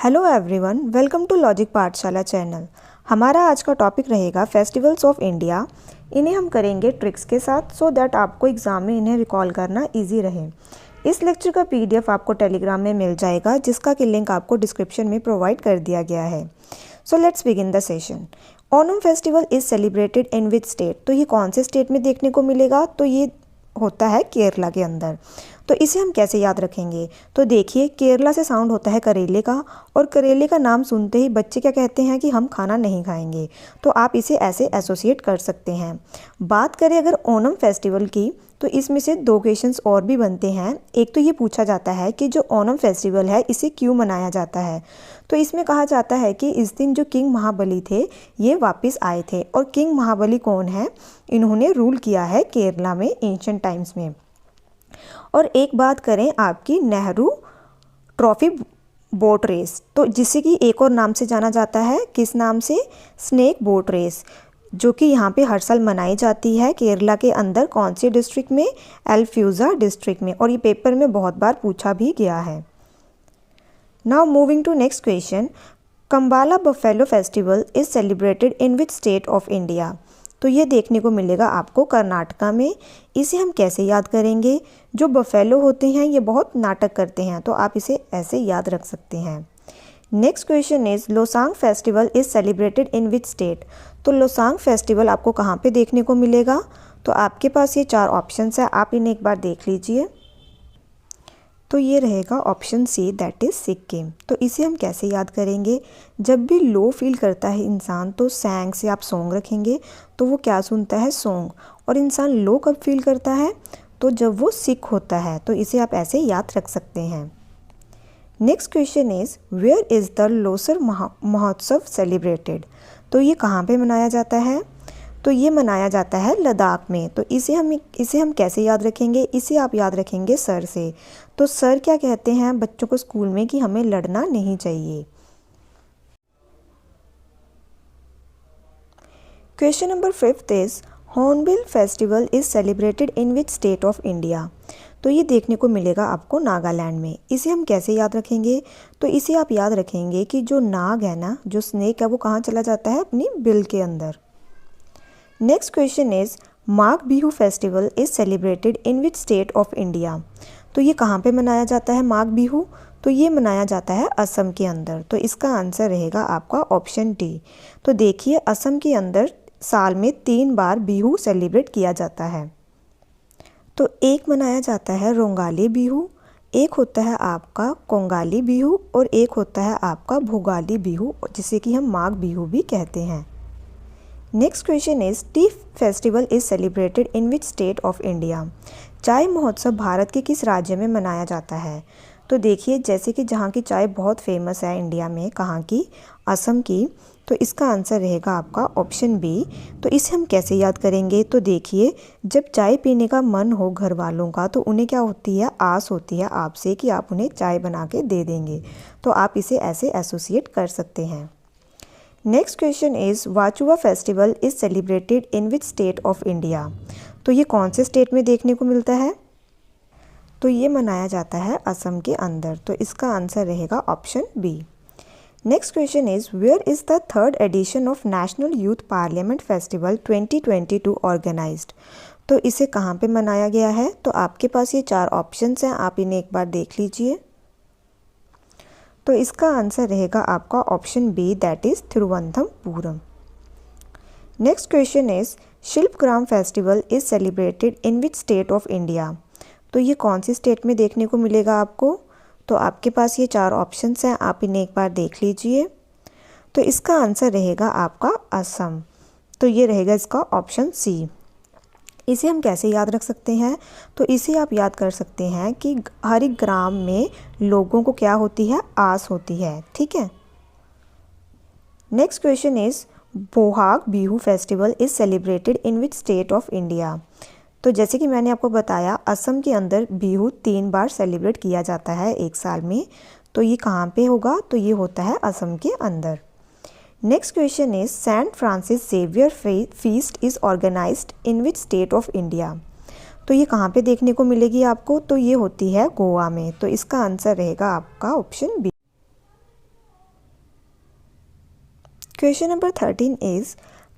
Hello everyone, welcome to logic Pathshala channel. हमारा आज का टॉपिक रहेगा फेस्टिवल्स ऑफ इंडिया। इन्हें हम करेंगे ट्रिक्स के साथ सो दैट आपको एग्ज़ाम में इन्हें रिकॉल करना इजी रहे। इस लेक्चर का पीडीएफ आपको टेलीग्राम में मिल जाएगा, जिसका कि लिंक आपको डिस्क्रिप्शन में प्रोवाइड कर दिया गया है। So let's begin the session. Onam festival is celebrated in which state? तो ये कौन से स्टेट में देखने को मिलेगा? तो ये होता है केरला के अंदर। तो इसे हम कैसे याद रखेंगे? तो देखिए, केरला से साउंड होता है करेले का, और करेले का नाम सुनते ही बच्चे क्या कहते हैं कि हम खाना नहीं खाएंगे। तो आप इसे ऐसे एसोसिएट कर सकते हैं। बात करें अगर ओणम फेस्टिवल की, तो इसमें से दो क्वेश्चंस और भी बनते हैं। एक तो ये पूछा जाता है कि जो ओणम फेस्टिवल है इसे क्यों मनाया जाता है। तो इसमें कहा जाता है कि इस दिन जो किंग महाबली थे ये वापस आए थे। और किंग महाबली कौन है? इन्होंने रूल किया है केरला में एंशिएंट टाइम्स में। और एक बात करें आपकी नेहरू ट्रॉफी बोट रेस, तो जिसे कि एक और नाम से जाना जाता है, किस नाम से? स्नेक बोट रेस, जो कि यहाँ पे हर साल मनाई जाती है केरला के अंदर। कौन से डिस्ट्रिक्ट में? एलफ्यूजा डिस्ट्रिक्ट में। और ये पेपर में बहुत बार पूछा भी गया है। Now moving to next question. Kambala buffalo festival is celebrated in which state of India? तो ये देखने को मिलेगा आपको कर्नाटका में। इसे हम कैसे याद करेंगे? जो बफेलो होते हैं ये बहुत नाटक करते हैं, तो आप इसे ऐसे याद रख सकते हैं। Next question is Losoong festival is celebrated in which state? तो लोसांग फेस्टिवल आपको कहाँ पे देखने को मिलेगा? तो आपके पास ये चार ऑप्शंस है, आप इन्हें एक बार देख लीजिए। तो ये रहेगा option C, that is Sikkim. तो इसे हम कैसे याद करेंगे? जब भी लो फील करता है इंसान, तो सैंग से आप सॉन्ग रखेंगे तो वो क्या सुनता है? सॉन्ग। और इंसान लो कब फील करता है? तो जब वो सिक होता है। तो इसे आप ऐसे याद रख सकते हैं। Next question is where is the Losar महोत्सव सेलिब्रेटेड? तो ये कहाँ पे मनाया जाता है? तो ये मनाया जाता है लद्दाख में। तो इसे हम कैसे याद रखेंगे? इसे आप याद रखेंगे सर से। तो सर क्या कहते हैं बच्चों को स्कूल में कि हमें लड़ना नहीं चाहिए। Question number 5 is hornbill festival is celebrated in which state of India? तो ये देखने को मिलेगा आपको नागालैंड में। इसे हम कैसे याद रखेंगे? तो इसे आप याद रखेंगे कि जो नाग है ना, जो स्नेक है, वो कहाँ चला जाता है? अपनी बिल के अंदर। Next question is Magh Bihu festival is celebrated in which state of India? तो ये कहाँ पे मनाया जाता है माघ बिहू? तो ये मनाया जाता है असम के अंदर। तो इसका आंसर रहेगा आपका ऑप्शन डी। तो देखिए, असम के अंदर साल में 3 बार बिहू सेलिब्रेट किया जाता है। तो एक मनाया जाता है रोंगाली बिहू, एक होता है आपका कोंगाली बिहू, और एक होता है आपका भोगाली बिहू, जिसे कि हम माघ बिहू भी कहते हैं। Next question is T festival is celebrated in which state of India? चाय महोत्सव भारत के किस राज्य में मनाया जाता है? तो देखिए, जैसे कि जहाँ की चाय बहुत फेमस है इंडिया में, कहाँ की? असम की। तो इसका आंसर रहेगा आपका ऑप्शन बी। तो इसे हम कैसे याद करेंगे? तो देखिए, जब चाय पीने का मन हो घर वालों का, तो उन्हें क्या होती है? आस होती है आपसे कि आप उन्हें चाय बना के दे देंगे। तो आप इसे ऐसे एसोसिएट कर सकते हैं। Next question is Wachua festival is celebrated in which state of India? तो ये कौन से स्टेट में देखने को मिलता है? तो ये मनाया जाता है असम के अंदर। तो इसका आंसर रहेगा option B. Next question is where is the third edition of national youth parliament festival 2022 organised? तो इसे कहाँ पे मनाया गया है? तो आपके पास ये चार ऑप्शंस हैं, आप इन्हें एक बार देख लीजिए। तो इसका आंसर रहेगा आपका option B, that is Thiruvananthapuram. Next question is Shilpgram festival is celebrated in which state of India? तो ये कौन सी स्टेट में देखने को मिलेगा आपको? तो आपके पास ये चार ऑप्शंस हैं, आप इन्हें एक बार देख लीजिए। तो इसका आंसर रहेगा आपका असम। तो ये रहेगा इसका ऑप्शन सी। इसे हम कैसे याद रख सकते हैं? तो इसे आप याद कर सकते हैं कि हर एक ग्राम में लोगों को क्या होती है? आस होती है। ठीक है। Next question is Bohag Bihu festival is celebrated in which state of India? तो जैसे कि मैंने आपको बताया, असम के अंदर बिहू 3 बार सेलिब्रेट किया जाता है एक साल में। तो ये कहाँ पे होगा? तो ये होता है असम के अंदर। Next question is Saint Francis Xavier feast is organised in which state of India? तो ये कहाँ पे देखने को मिलेगी आपको? तो ये होती है गोवा में। तो इसका आंसर रहेगा आपका option B. Question number 13 is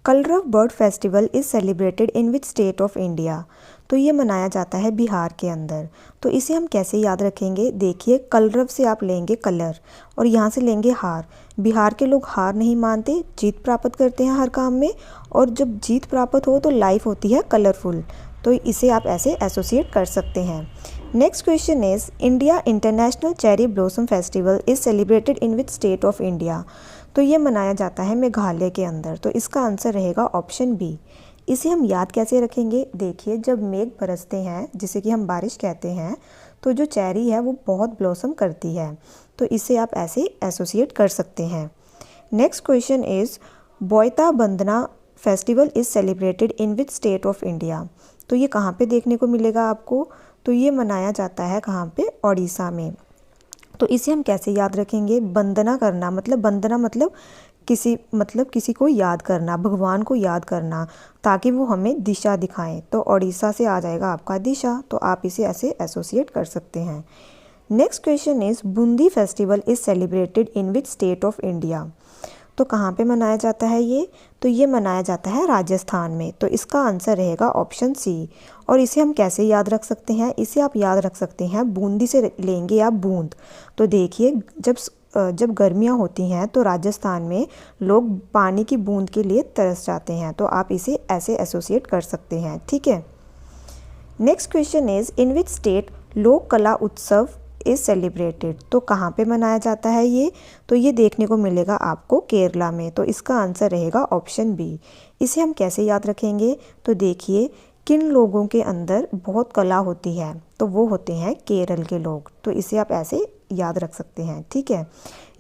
Kalrav bird festival is celebrated in which state of India. तो ये मनाया जाता है बिहार के अंदर। तो इसे हम कैसे याद रखेंगे? देखिए, कलरव से आप लेंगे कलर और यहाँ से लेंगे हार। बिहार के लोग हार नहीं मानते, जीत प्राप्त करते हैं हर काम में, और जब जीत प्राप्त हो तो लाइफ होती है कलरफुल। तो इसे आप ऐसे एसोसिएट कर सकते हैं। Next question is India international cherry blossom festival is celebrated in which state of India. तो ये मनाया जाता है मेघालय के अंदर। तो इसका आंसर रहेगा ऑप्शन बी। इसे हम याद कैसे रखेंगे? देखिए, जब मेघ बरसते हैं, जिसे कि हम बारिश कहते हैं, तो जो चेरी है वो बहुत ब्लॉसम करती है। तो इसे आप ऐसे एसोसिएट कर सकते हैं। Next question is Boita Bandana festival is celebrated in which state of India. तो ये कहाँ पे देखने को मिलेगा आपको? तो ये मनाया जाता है कहाँ पे? ओडिशा में। तो इसे हम कैसे याद रखेंगे? वंदना करना, मतलब वंदना मतलब किसी को याद करना, भगवान को याद करना, ताकि वो हमें दिशा दिखाएं। तो ओडिशा से आ जाएगा आपका दिशा। तो आप इसे ऐसे एसोसिएट कर सकते हैं। Next question is Bundi festival is celebrated in which state of India. तो कहाँ पे मनाया जाता है ये? तो ये मनाया जाता है राजस्थान में। तो इसका आंसर रहेगा ऑप्शन सी। और इसे हम कैसे याद रख सकते हैं? इसे आप याद रख सकते हैं, बूंदी से लेंगे आप बूंद। तो देखिए, जब गर्मियाँ होती हैं तो राजस्थान में लोग पानी की बूंद के लिए तरस जाते हैं। तो आप इसे ऐसे एसोसिएट कर सकते हैं, ठीक है। Next question is in which state लोक कला उत्सव इज़ सेलिब्रेटेड। तो कहाँ पे मनाया जाता है ये? तो ये देखने को मिलेगा आपको केरला में। तो इसका आंसर रहेगा ऑप्शन बी। इसे हम कैसे याद रखेंगे? तो देखिए, किन लोगों के अंदर बहुत कला होती है? तो वो होते हैं केरल के लोग। तो इसे आप ऐसे याद रख सकते हैं, ठीक है।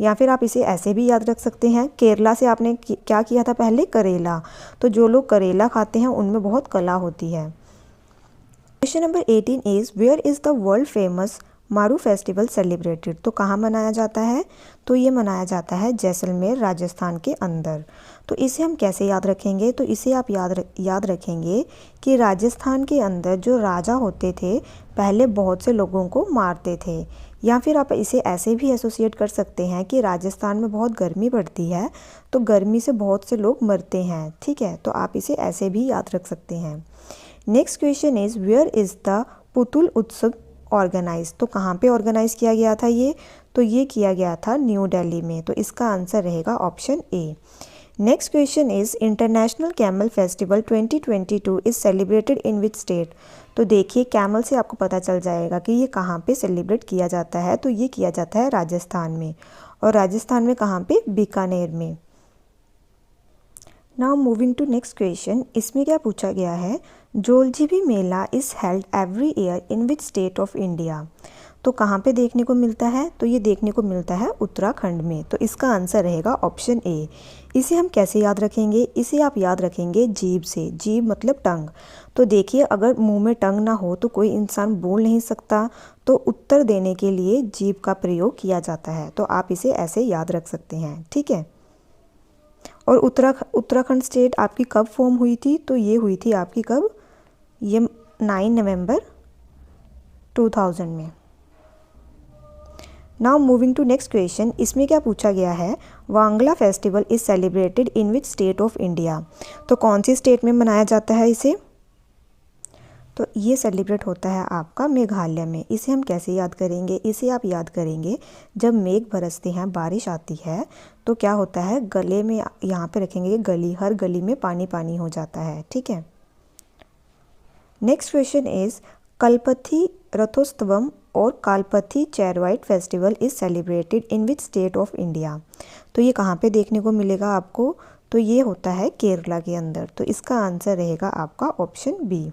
या फिर आप इसे ऐसे भी याद रख सकते हैं, केरला से आपने क्या किया था पहले? करेला। तो जो लोग करेला खाते हैं उनमें बहुत कला होती है। Question number 18 is where is the world famous Maru festival celebrated. तो कहाँ मनाया जाता है? तो ये मनाया जाता है जैसलमेर, राजस्थान के अंदर। तो इसे हम कैसे याद रखेंगे? तो इसे आप याद रखेंगे कि राजस्थान के अंदर जो राजा होते थे पहले बहुत से लोगों को मारते थे। या फिर आप इसे ऐसे भी एसोसिएट कर सकते हैं कि राजस्थान में बहुत गर्मी पड़ती है, तो गर्मी से बहुत से लोग मरते हैं, ठीक है। तो आप इसे ऐसे भी याद रख सकते हैं। Next question is where is the Putul उत्सव ऑर्गेनाइज। तो कहाँ पे ऑर्गेनाइज किया गया था ये? तो ये किया गया था न्यू दिल्ली में। तो इसका आंसर रहेगा option A. Next question is international camel festival 2022 is celebrated in which state. तो देखिए, कैमल से आपको पता चल जाएगा कि ये कहाँ पे सेलिब्रेट किया जाता है। तो ये किया जाता है राजस्थान में। और राजस्थान में कहाँ पे? बीकानेर में। Now moving to next question. इसमें क्या पूछा गया है? Jauljibi Mela is held every year in which state of India. तो कहाँ पे देखने को मिलता है? तो ये देखने को मिलता है उत्तराखंड में। तो इसका आंसर रहेगा ऑप्शन ए। इसे हम कैसे याद रखेंगे? इसे आप याद रखेंगे जीभ से। जीभ मतलब टंग। तो देखिए, अगर मुंह में टंग ना हो तो कोई इंसान बोल नहीं सकता। तो उत्तर देने के लिए जीभ का प्रयोग किया जाता है। तो आप इसे ऐसे याद रख सकते हैं, ठीक है। और उत्तराखंड स्टेट आपकी कब फॉर्म हुई थी? तो ये हुई थी आपकी कब? ये 9 नवंबर 2000 में। Now moving to next question. इसमें क्या पूछा गया है? Wangala festival is celebrated in which state of India. तो कौन सी स्टेट में मनाया जाता है इसे? तो ये सेलिब्रेट होता है आपका मेघालय में। इसे हम कैसे याद करेंगे? इसे आप याद करेंगे, जब मेघ बरसते हैं, बारिश आती है, तो क्या होता है? गले में यहाँ पे रखेंगे गली, हर गली में पानी पानी हो जाता है, ठीक है। Next question is Kalpathi Rathotsavam और Kalpathi chariot festival is celebrated in which state of India. तो ये कहाँ पे देखने को मिलेगा आपको? तो ये होता है केरला के अंदर। तो इसका आंसर रहेगा आपका option B.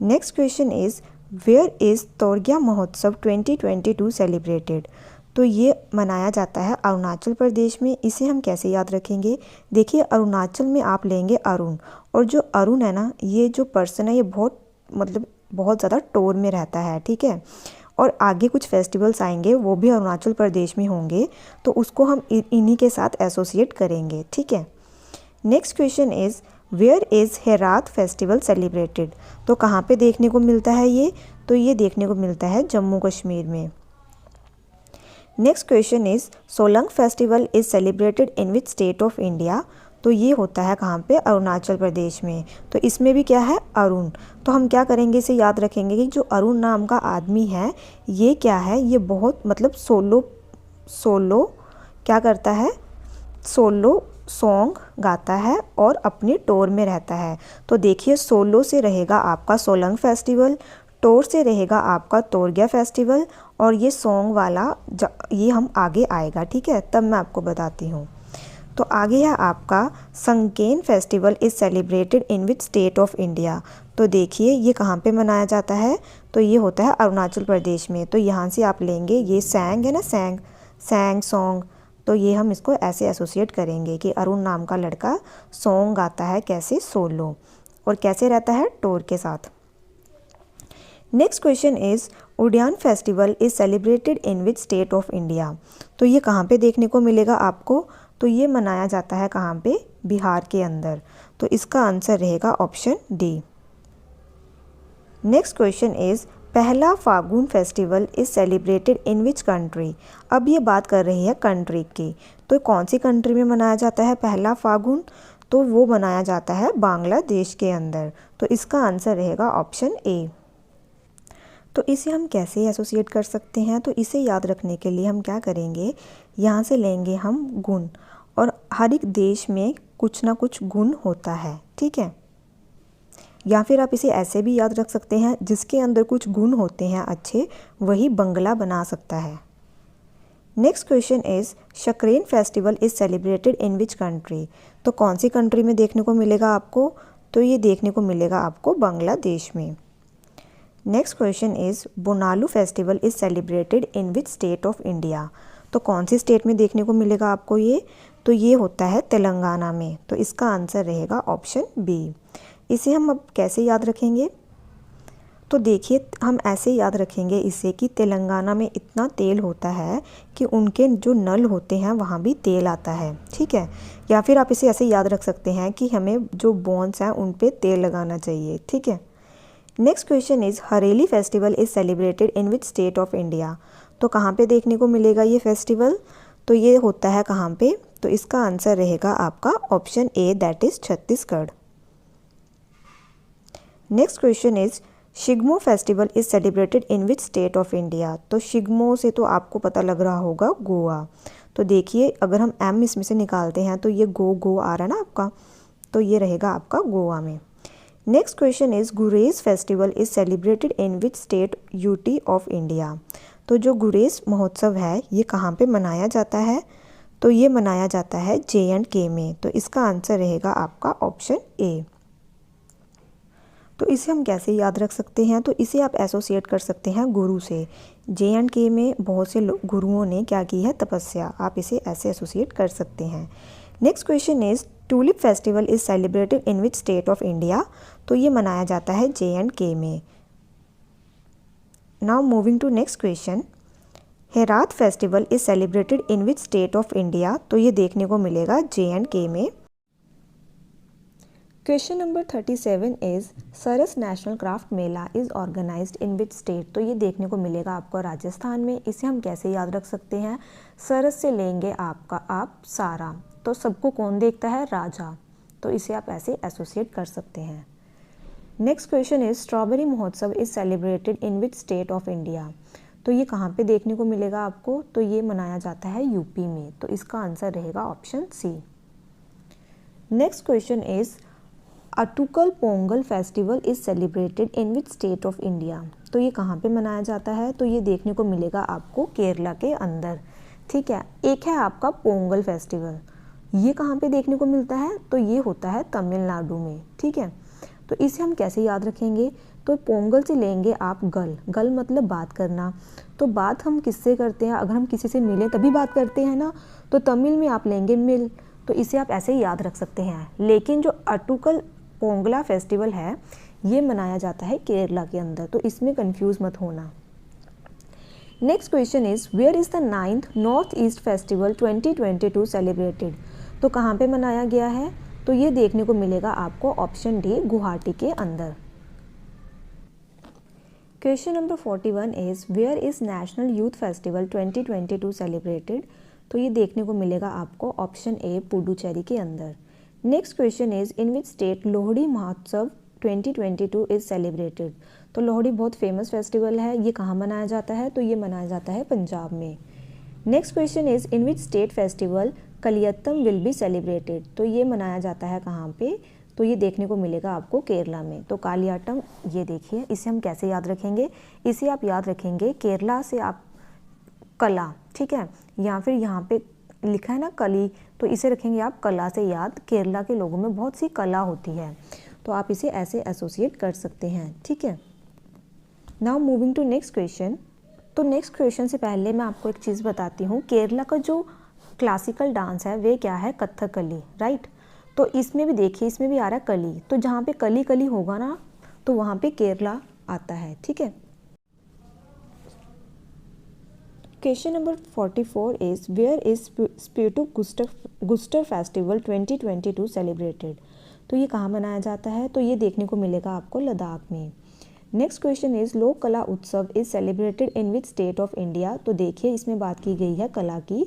Next question is where is Torgya Mahotsav 2022 celebrated. तो ये मनाया जाता है अरुणाचल प्रदेश में। इसे हम कैसे याद रखेंगे? देखिए, अरुणाचल में आप लेंगे अरुण, और जो अरुण है ना, ये जो पर्सन है, ये बहुत ज़्यादा टोर में रहता है, ठीक है। और आगे कुछ फेस्टिवल्स आएंगे, वो भी अरुणाचल प्रदेश में होंगे, तो उसको हम इन्हीं के साथ एसोसिएट करेंगे, ठीक है। Next question is where is Herath festival celebrated. तो कहाँ पे देखने को मिलता है ये? तो ये देखने को मिलता है जम्मू कश्मीर में। Next question is Solang festival is celebrated in which state of India. तो ये होता है कहाँ पे, अरुणाचल प्रदेश में। तो इसमें भी क्या है, अरुण। तो हम क्या करेंगे, इसे याद रखेंगे कि जो अरुण नाम का आदमी है ये क्या है, ये बहुत मतलब सोलो क्या करता है, सोलो सॉन्ग गाता है और अपनी टोर में रहता है। तो देखिए सोलो से रहेगा आपका सोलंग फेस्टिवल, टोर से रहेगा आपका तोरग्या फेस्टिवल, और ये सॉन्ग वाला ये हम आगे आएगा, ठीक है, तब मैं आपको बताती हूँ। तो आगे है आपका sunken festival is celebrated in which state of India. तो देखिए ये कहाँ पे मनाया जाता है, तो ये होता है अरुणाचल प्रदेश में। तो यहाँ से आप लेंगे ये सैंग है ना, सैंग सॉन्ग, तो ये हम इसको ऐसे एसोसिएट करेंगे कि अरुण नाम का लड़का सॉन्ग गाता है कैसे, सोलो, और कैसे रहता है, टोर के साथ। Next question is Udiyan festival is celebrated in which state of India. तो ये कहाँ पे देखने को मिलेगा आपको, तो ये मनाया जाता है कहाँ पे, बिहार के अंदर। तो इसका आंसर रहेगा option D. Next question is Pahela Phagun festival is celebrated in which country. अब ये बात कर रही है कंट्री की, तो कौन सी कंट्री में मनाया जाता है पहला फागुन, तो वो मनाया जाता है बांग्लादेश के अंदर। तो इसका आंसर रहेगा ऑप्शन ए। तो इसे हम कैसे एसोसिएट कर सकते हैं, तो इसे याद रखने के लिए हम क्या करेंगे, यहाँ से लेंगे हम गुण, और हर एक देश में कुछ ना कुछ गुण होता है, ठीक है। या फिर आप इसे ऐसे भी याद रख सकते हैं, जिसके अंदर कुछ गुण होते हैं अच्छे, वही बंगला बना सकता है। Next question is Shakrain festival is celebrated in which country. तो कौन सी कंट्री में देखने को मिलेगा आपको, तो ये देखने को मिलेगा आपको बांग्लादेश में। Next question is Bonalu festival is celebrated in which state of India. तो कौन सी स्टेट में देखने को मिलेगा आपको ये, तो ये होता है तेलंगाना में। तो इसका आंसर रहेगा ऑप्शन बी। इसे हम अब कैसे याद रखेंगे, तो देखिए हम ऐसे याद रखेंगे इसे कि तेलंगाना में इतना तेल होता है कि उनके जो नल होते हैं वहाँ भी तेल आता है, ठीक है। या फिर आप इसे ऐसे याद रख सकते हैं कि हमें जो बोन्स हैं उन पे तेल लगाना चाहिए, ठीक है। Next question is Hareli festival is celebrated in which state of India. तो कहाँ पे देखने को मिलेगा ये फेस्टिवल, तो ये होता है कहाँ पे, तो इसका आंसर रहेगा आपका option A, that is Chhattisgarh. Next question is Shigmo festival is celebrated in which state of India. तो शिग्मो से तो आपको पता लग रहा होगा गोवा। तो देखिए अगर हम एम इसमें से निकालते हैं तो ये गो आ रहा है ना आपका, तो ये रहेगा आपका गोवा में। Next question is Gurez festival is celebrated in which state UT of India. तो जो गुरेज महोत्सव है ये कहाँ पे मनाया जाता है, तो ये मनाया जाता है J&K में। तो इसका आंसर रहेगा आपका ऑप्शन ए। तो इसे हम कैसे याद रख सकते हैं, तो इसे आप एसोसिएट कर सकते हैं गुरु से। J&K में बहुत से गुरुओं ने क्या की है, तपस्या, आप इसे ऐसे एसोसिएट कर सकते हैं। Next question is tulip festival is celebrated in which state of India. तो ये मनाया जाता है J&K में। Now moving to next question, Herath festival is celebrated in which state of India. तो ये देखने को मिलेगा J&K में। Question number 37 is Saras national craft Mela is organised in which state. तो ये देखने को मिलेगा आपको राजस्थान में। इसे हम कैसे याद रख सकते हैं, सरस से लेंगे आपका आप सारा, तो सबको कौन देखता है, राजा। तो इसे आप ऐसे एसोसिएट कर सकते हैं। नेक्स्ट क्वेश्चन इज स्ट्रॉबेरी महोत्सव is celebrated in which state of India. तो ये कहाँ पे देखने को मिलेगा आपको, तो ये मनाया जाता है यूपी में। तो इसका आंसर रहेगा option C. Next question is Attukal Pongal festival is celebrated in which state of India. तो ये कहाँ पे मनाया जाता है, तो ये देखने को मिलेगा आपको केरला के अंदर, ठीक है। एक है आपका पोंगल फेस्टिवल, ये कहाँ पे देखने को मिलता है, तो ये होता है तमिलनाडु में, ठीक है। तो इसे हम कैसे याद रखेंगे, तो पोंगल से लेंगे आप गल मतलब बात करना। तो बात हम किससे करते हैं, अगर हम किसी से मिलें तभी बात करते हैं ना, तो तमिल में आप लेंगे मिल। तो इसे आप ऐसे ही याद रख सकते हैं। लेकिन जो अटुकल पोंगला फेस्टिवल है ये मनाया जाता है केरला के अंदर, तो इसमें कंफ्यूज मत होना। Next question is where is the 9th north east festival 2022 celebrated. तो कहाँ पे मनाया गया है, तो ये देखने को मिलेगा आपको ऑप्शन डी, गुवाहाटी के अंदर। Question number 41 is where is national youth festival 2022 celebrated. तो ये देखने को मिलेगा आपको ऑप्शन ए पुडुचेरी के अंदर। Next question is in which state Lohri महोत्सव 2022 इज़ सेलिब्रेटेड। तो लोहड़ी बहुत फेमस फेस्टिवल है, ये कहाँ मनाया जाता है? तो ये मनाया जाता है पंजाब में। Next question is in which state festival Kaliyattam will be celebrated. तो ये मनाया जाता है कहाँ पे? तो ये देखने को मिलेगा आपको केरला में। तो कालियाटम, ये देखिए, इसे हम कैसे याद रखेंगे? इसे आप याद रखेंगे केरला से आप कला, ठीक है, या फिर यहाँ पे लिखा है ना कली, तो इसे रखेंगे आप कला से याद। केरला के लोगों में बहुत सी कला होती है, तो आप इसे ऐसे एसोसिएट कर सकते हैं, ठीक है। Now moving to next question. तो नेक्स्ट क्वेश्चन से पहले मैं आपको एक चीज़ बताती हूँ। केरला का जो क्लासिकल डांस है वे क्या है? कथकली, राइट। तो इसमें भी देखिए, इसमें भी आ रहा है कली, तो जहाँ पे कली कली होगा ना, तो वहाँ पे केरला आता है, ठीक है। Question number 44 is where is स्पिरिटू गुस्टर फेस्टिवल 2022 सेलिब्रेटेड। तो ये कहाँ मनाया जाता है? तो ये देखने को मिलेगा आपको लद्दाख में। नेक्स्ट क्वेश्चन इज लोक कला उत्सव is celebrated in which state of India. तो देखिए, इसमें बात की गई है कला की,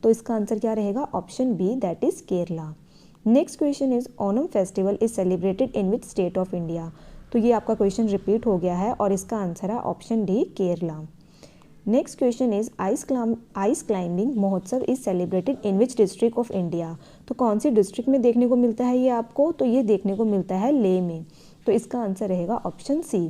तो इसका आंसर क्या रहेगा? Option B, that is Kerala. Next question is Onam festival is celebrated in which state of India. तो ये आपका क्वेश्चन रिपीट हो गया है और इसका आंसर है option D, Kerala. Next question is ice climbing Mahotsav is celebrated in which district of India. तो कौन सी डिस्ट्रिक्ट में देखने को मिलता है ये आपको? तो ये देखने को मिलता है लेह में, तो इसका आंसर रहेगा option C.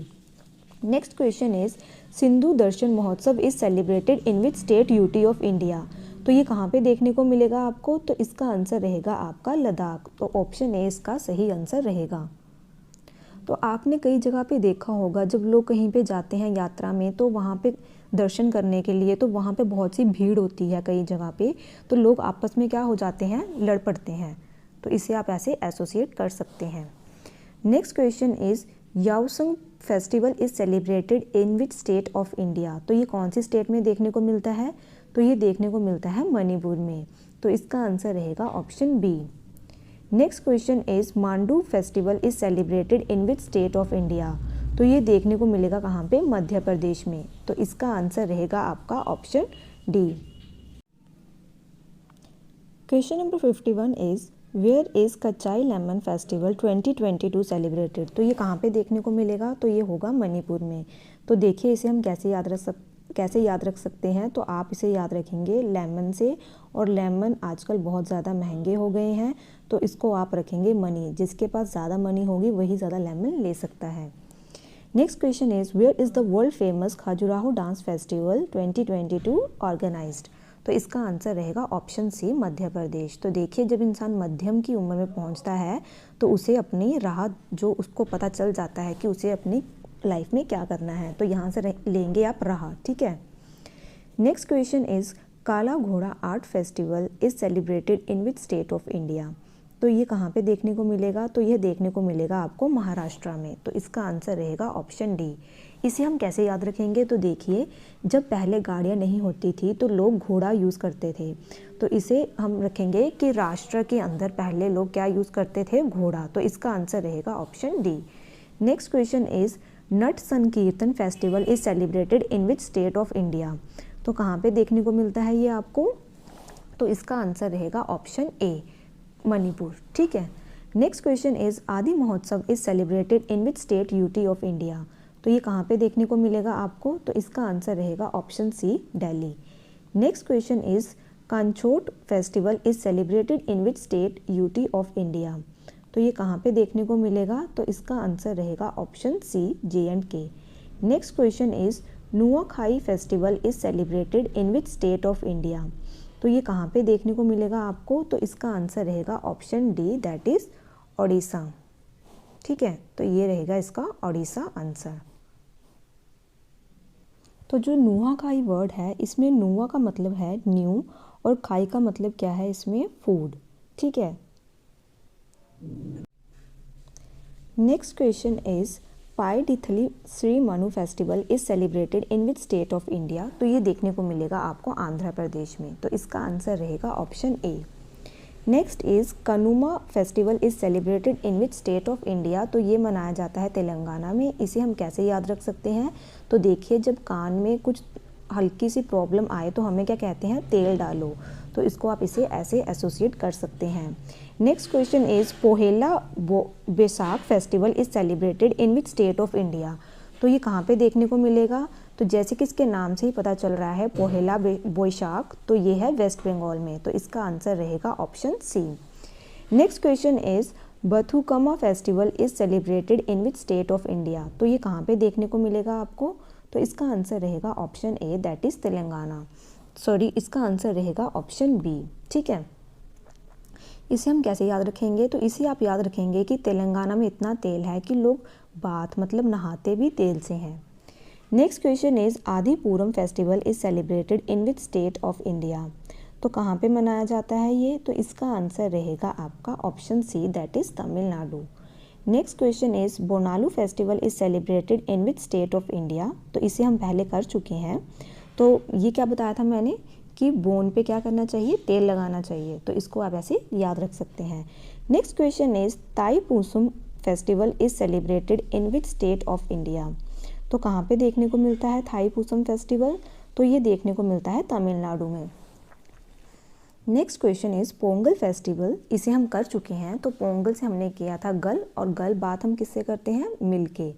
Next question is Sindhu Darshan Mahotsav is celebrated in which state UT of India. तो ये कहाँ पे देखने को मिलेगा आपको? तो इसका आंसर रहेगा आपका लद्दाख, तो ऑप्शन ए इसका सही आंसर रहेगा। तो आपने कई जगह पे देखा होगा, जब लोग कहीं पे जाते हैं यात्रा में, तो वहाँ पे दर्शन करने के लिए, तो वहाँ पे बहुत सी भीड़ होती है कई जगह पे, तो लोग आपस में क्या हो जाते हैं? लड़ पड़ते हैं, तो इसे आप ऐसे एसोसिएट कर सकते हैं। Next question is Yaosang festival is celebrated in which state of India. तो ये कौन सी स्टेट में देखने को मिलता है? तो ये देखने को मिलता है मणिपुर में, तो इसका आंसर रहेगा option B. Next question is Mandu festival is celebrated in which state of India. तो ये देखने को मिलेगा कहाँ पे? मध्य प्रदेश में, तो इसका आंसर रहेगा आपका option D. Question number 51 is where is Kachai lemon festival 2022 celebrated. तो ये कहाँ पे देखने को मिलेगा? तो ये होगा मणिपुर में। तो देखिए, इसे हम कैसे याद रख सकते हैं? तो आप इसे याद रखेंगे लेमन से, और लेमन आजकल बहुत ज़्यादा महंगे हो गए हैं, तो इसको आप रखेंगे मनी। जिसके पास ज़्यादा मनी होगी वही ज़्यादा लेमन ले सकता है। Next question is where is the world famous Khajuraho dance festival 2022 organised. तो इसका आंसर रहेगा ऑप्शन सी, मध्य प्रदेश। तो देखिए, जब इंसान मध्यम की उम्र में पहुंचता है तो उसे अपनी राह, जो उसको पता चल जाता है कि उसे अपनी लाइफ में क्या करना है, तो यहाँ से लेंगे आप राह, ठीक है। नेक्स्ट क्वेश्चन इज काला घोड़ा art festival is celebrated in which state of India. तो ये कहाँ पे देखने को मिलेगा? तो यह देखने को मिलेगा आपको महाराष्ट्र में, तो इसका आंसर रहेगा ऑप्शन डी। इसे हम कैसे याद रखेंगे? तो देखिए, जब पहले गाड़ियाँ नहीं होती थी तो लोग घोड़ा यूज़ करते थे, तो इसे हम रखेंगे कि राष्ट्र के अंदर पहले लोग क्या यूज़ करते थे? घोड़ा, तो इसका आंसर रहेगा option D. Next question is Nat Sankirtan festival is celebrated in which state of India. तो कहाँ पे देखने को मिलता है ये आपको? तो इसका आंसर रहेगा ऑप्शन ए, मणिपुर, ठीक है। नेक्स्ट क्वेश्चन इज आदि महोत्सव is celebrated in which state UT of India. तो ये कहाँ पे देखने को मिलेगा आपको? तो इसका आंसर रहेगा option C, Delhi. Next question is Kanchot festival is celebrated in which state UT of India. तो ये कहाँ पे देखने को मिलेगा? तो इसका आंसर रहेगा option C, J&K। Next question is Nuakhai festival is celebrated in which state of India. तो ये कहाँ पे देखने को मिलेगा आपको? तो इसका आंसर रहेगा option D, that is Odisha, ठीक है। तो ये रहेगा इसका ओडिशा आंसर। तो जो नुआखाई वर्ड है, इसमें नुआ का मतलब है न्यू और खाई का मतलब क्या है? इसमें फूड, ठीक है। Next question is Pydithalli Sirimanu festival is celebrated in which state of India. तो ये देखने को मिलेगा आपको आंध्र प्रदेश में, तो इसका आंसर रहेगा option A. Next is Kanuma festival is celebrated in which state of India. तो ये मनाया जाता है तेलंगाना में। इसे हम कैसे याद रख सकते हैं, तो देखिए जब कान में कुछ हल्की सी प्रॉब्लम आए तो हमें क्या कहते हैं, तेल डालो, तो इसको आप इसे ऐसे एसोसिएट कर सकते हैं। Next question is Pohela Baisakh festival is celebrated in which state of India. तो ये कहाँ पे देखने को मिलेगा, तो जैसे कि इसके नाम से ही पता चल रहा है पोहेला बैसाख, तो ये है वेस्ट बंगाल में, तो इसका आंसर रहेगा option C. Next question is Bathukamma festival is celebrated in which state of India. तो ये कहाँ पे देखने को मिलेगा आपको, तो इसका आंसर रहेगा option A, that is Telangana. इसका आंसर रहेगा ऑप्शन बी। ठीक है, इसे हम कैसे याद रखेंगे, तो इसे आप याद रखेंगे कि तेलंगाना में इतना तेल है कि लोग बाथ मतलब नहाते भी तेल से हैं। Next question is Adipuram festival is celebrated in which state of India. तो कहाँ पे मनाया जाता है ये, तो इसका आंसर रहेगा आपका option C, that is Tamil Nadu. Next question is Bonalu festival is celebrated in which state of India. तो इसे हम पहले कर चुके हैं। तो ये क्या बताया था मैंने कि बोन पे क्या करना चाहिए, तेल लगाना चाहिए, तो इसको आप ऐसे याद रख सकते हैं। Next question is Thaipusam festival is celebrated in which state of India. तो कहाँ पे देखने को मिलता है थाईपुसम फेस्टिवल, तो ये देखने को मिलता है तमिलनाडु में। Next question is Pongal festival, इसे हम कर चुके हैं। तो पोंगल से हमने किया था गल, और गल बात हम किससे करते हैं, मिल के,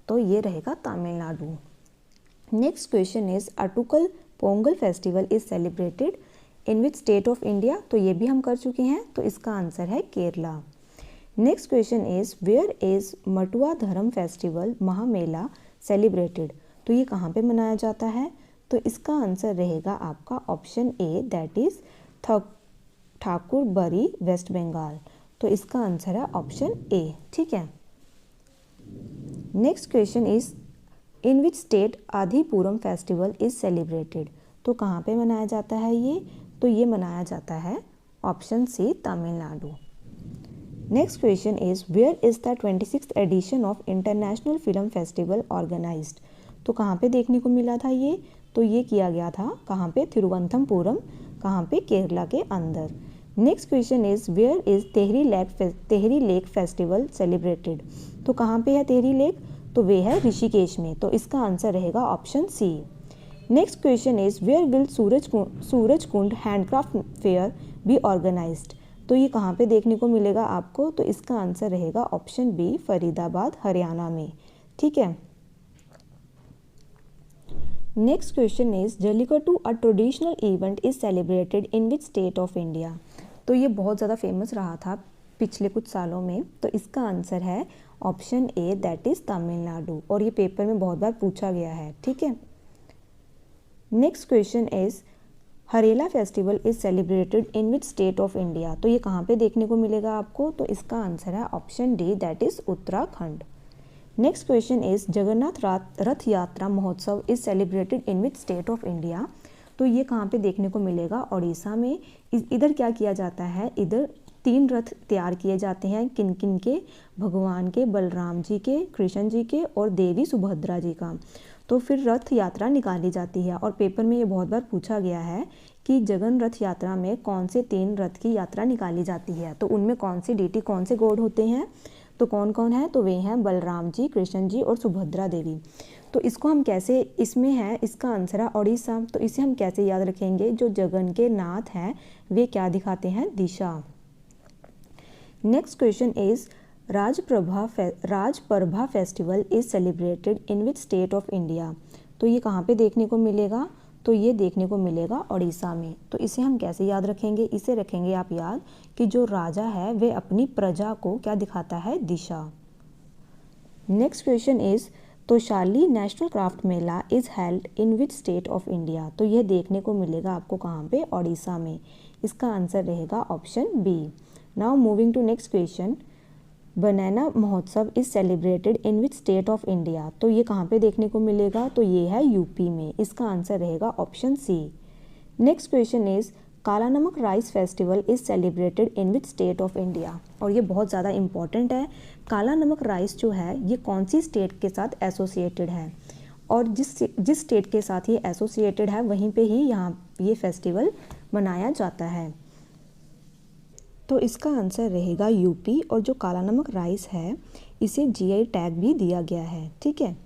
तो ये रहेगा Tamil Nadu. Next question is Attukal Pongal festival is celebrated in which state of India. तो ये भी हम कर चुके हैं, तो इसका आंसर है Kerala. Next question is where is Matua Dharma festival महामेला celebrated. तो ये कहाँ पे मनाया जाता है, तो इसका आंसर रहेगा आपका option A, that is Thakurbari West Bengal. तो इसका आंसर है ऑप्शन ए। ठीक है, next question is in which state Adipuram festival is celebrated. तो कहाँ पे मनाया जाता है ये, तो ये मनाया जाता है option C, Tamil Nadu. Next question is where is the 26th edition of international film festival organised. तो कहाँ पे देखने को मिला था ये, तो ये किया गया था कहाँ पे, तिरुवनंतपुरम, कहाँ पे, केरला के अंदर। Next question is where is Tehri lake festival celebrated. तो कहाँ पे है तेहरी लेक, तो वे है ऋषिकेश में, तो इसका आंसर रहेगा option C. Next question is where will Suraj Kund handcraft fair be organised. तो ये कहाँ पे देखने को मिलेगा आपको, तो इसका आंसर रहेगा ऑप्शन बी, फरीदाबाद हरियाणा में। ठीक है, next question is jallikattu a traditional event is celebrated in which state of India. तो ये बहुत ज़्यादा फेमस रहा था पिछले कुछ सालों में, तो इसका आंसर है option A, that is Tamil Nadu, और ये पेपर में बहुत बार पूछा गया है। ठीक है, next question is Harela festival is celebrated in which state of India. तो ये कहाँ पे देखने को मिलेगा आपको, तो इसका आंसर है option D, that is Uttarakhand. Next question is Jagannath रथ यात्रा महोत्सव is celebrated in which state of India. तो ये कहाँ पे देखने को मिलेगा, उड़ीसा में। इधर क्या किया जाता है, इधर 3 रथ तैयार किए जाते हैं, किन किन के, भगवान के, बलराम जी के, कृष्ण जी के, और देवी सुभद्रा जी का। तो फिर रथ यात्रा निकाली जाती है, और पेपर में ये बहुत बार पूछा गया है कि जगन रथ यात्रा में कौन से 3 रथ की यात्रा निकाली जाती है, तो उनमें कौन सी डीटी, कौन से गॉड होते हैं, तो कौन कौन है, तो वे हैं बलराम जी, कृष्ण जी और सुभद्रा देवी। तो इसको हम कैसे, इसमें है इसका आंसर है उड़ीसा। तो इसे हम कैसे याद रखेंगे, जो जगन के नाथ हैं वे क्या दिखाते हैं, दिशा। Next question is Rajprabha festival is celebrated in which state of India. तो ये कहाँ पे देखने को मिलेगा, तो ये देखने को मिलेगा उड़ीसा में। तो इसे हम कैसे याद रखेंगे, इसे रखेंगे आप याद कि जो राजा है वे अपनी प्रजा को क्या दिखाता है, दिशा। Next question is Toshali national craft Mela is held in which state of India. तो यह देखने को मिलेगा आपको कहाँ पे, उड़ीसा में। इसका आंसर रहेगा option B. Now moving to next question, banana Mahotsav is celebrated in which state of India. तो ये कहाँ पे देखने को मिलेगा, तो ये है यूपी में। इसका आंसर रहेगा option C. Next question is Kala Namak rice festival is celebrated in which state of India. और ये बहुत ज़्यादा इंपॉर्टेंट है। काला नमक राइस जो है ये कौन सी स्टेट के साथ एसोसिएटेड है, और जिस स्टेट के साथ ये एसोसिएटेड है वहीं पे ही यहाँ ये फेस्टिवल मनाया जाता है। तो इसका आंसर रहेगा यूपी। और जो काला नमक राइस है इसे जीआई टैग भी दिया गया है, ठीक है।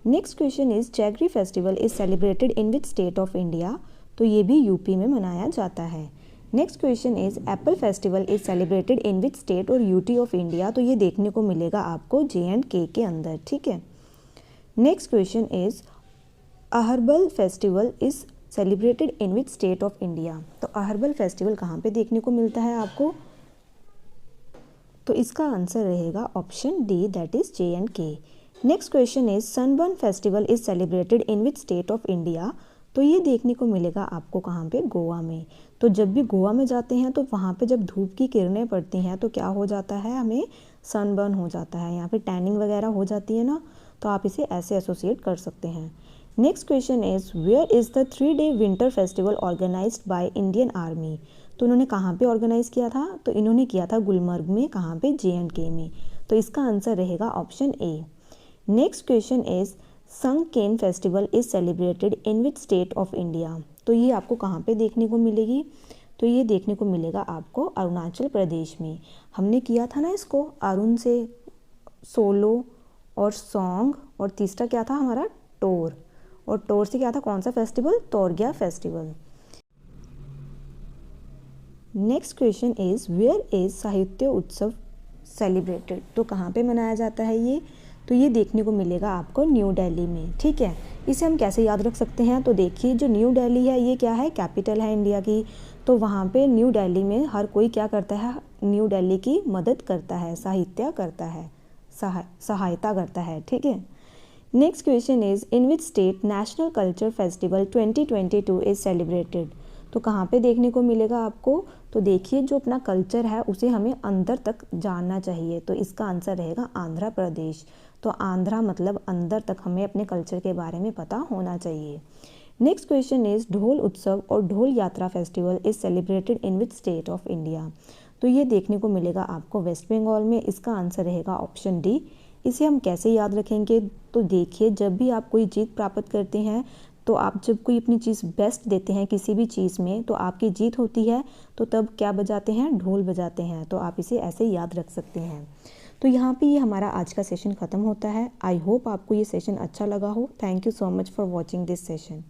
Next question is jaggery festival is celebrated in which state of India. तो ये भी यूपी में मनाया जाता है। Next question is Apple festival is celebrated in which state और यूटी ऑफ इंडिया। तो ये देखने को मिलेगा आपको JNK के अंदर, ठीक है। Next question is Aharbal festival is celebrated in which state of India. तो अहरबल फेस्टिवल कहाँ पे देखने को मिलता है आपको। तो इसका आंसर रहेगा option D, that is JNK। Next question is sunburn festival is celebrated in which state of India. तो ये देखने को मिलेगा आपको कहाँ पे, गोवा में। तो जब भी गोवा में जाते हैं तो वहाँ पे जब धूप की किरणें पड़ती हैं तो क्या हो जाता है, हमें सनबर्न हो जाता है, यहाँ पे टैनिंग वगैरह हो जाती है ना। तो आप इसे ऐसे एसोसिएट कर सकते हैं। Next question is where is the 3-day winter festival organised by Indian army. तो उन्होंने कहाँ पे ऑर्गेनाइज किया था, तो इन्होंने किया था गुलमर्ग में, कहाँ पे, JNK में। तो इसका आंसर रहेगा option A. Next question is Sangken festival is celebrated in which state of India. तो ये आपको कहाँ पे देखने को मिलेगी, तो ये देखने को मिलेगा आपको अरुणाचल प्रदेश में। हमने किया था ना इसको, अरुण से सोलो और सॉन्ग, और तीसरा क्या था हमारा, टोर। और टोर से क्या था, कौन सा festival, Torgya festival. Next question is where is Sahitya Utsav celebrated. तो कहाँ पे मनाया जाता है ये, तो ये देखने को मिलेगा आपको न्यू दिल्ली में, ठीक है। इसे हम कैसे याद रख सकते हैं, तो देखिए जो न्यू दिल्ली है ये क्या है, कैपिटल है इंडिया की। तो वहाँ पे न्यू दिल्ली में हर कोई क्या करता है, न्यू दिल्ली की मदद करता है, साहित्य करता है, सहायता करता है, ठीक है। Next question is in which state national culture festival 2022 is celebrated. तो कहाँ पे देखने को मिलेगा आपको, तो देखिए जो अपना कल्चर है उसे हमें अंदर तक जानना चाहिए। तो इसका आंसर रहेगा आंध्र प्रदेश। तो आंध्रा मतलब अंदर तक हमें अपने कल्चर के बारे में पता होना चाहिए। नेक्स्ट क्वेश्चन इज ढोल उत्सव और ढोल यात्रा festival is celebrated in which state of India. तो ये देखने को मिलेगा आपको वेस्ट बंगाल में। इसका आंसर रहेगा ऑप्शन डी। इसे हम कैसे याद रखेंगे, तो देखिए जब भी आप कोई जीत प्राप्त करते हैं, तो आप जब कोई अपनी चीज़ बेस्ट देते हैं किसी भी चीज़ में, तो आपकी जीत होती है, तो तब क्या बजाते हैं, ढोल बजाते हैं। तो आप इसे ऐसे याद रख सकते हैं। तो यहाँ पे ये हमारा आज का सेशन ख़त्म होता है। आई होप आपको ये सेशन अच्छा लगा हो। Thank you so much for watching this session.